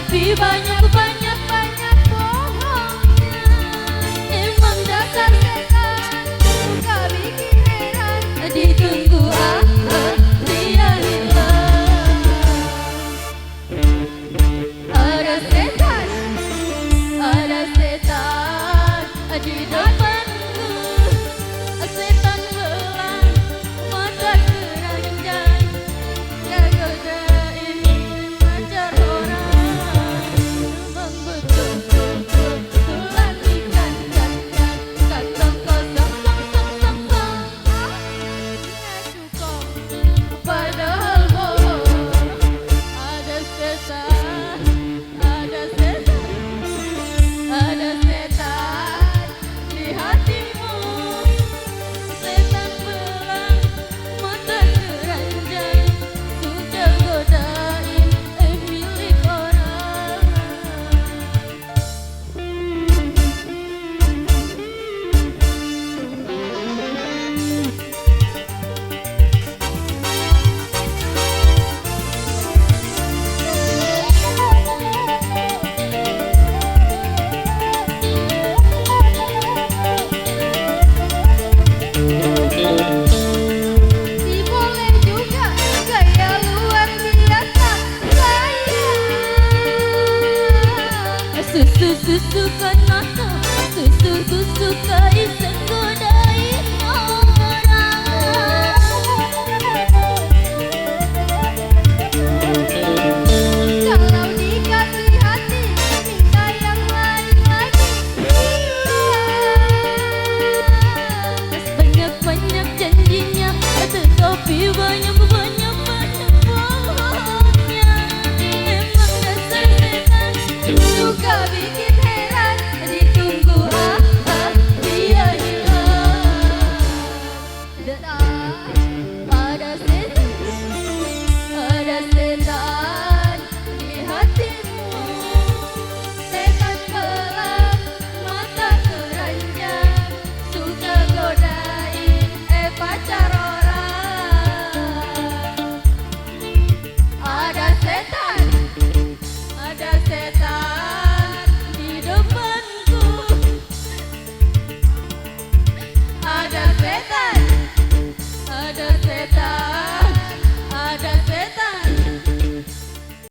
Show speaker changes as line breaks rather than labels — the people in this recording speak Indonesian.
tapi banyak bohongnya. Emang dasar setan suka bikin heran. Ditunggu dia hilang. Ada setan di depanku. Setan belang mata keranjang, godain pacar orang. Memang betul-betul lantikan kantong kosong cukup padahal bohong. Ada setan di hatimu. Setan belang mata keranjang, suka godain milik orang. Si boleh juga gaya luar biasa sayang. Susu kan mata, susu kaisang godain orang. Kalau dikasih hati minta yang lain lagi. Banyak janjinya, tetapi banyak bohongnya. Emang dasar setan suka bikin heran. Ditunggu dia hilang. Dan ada setan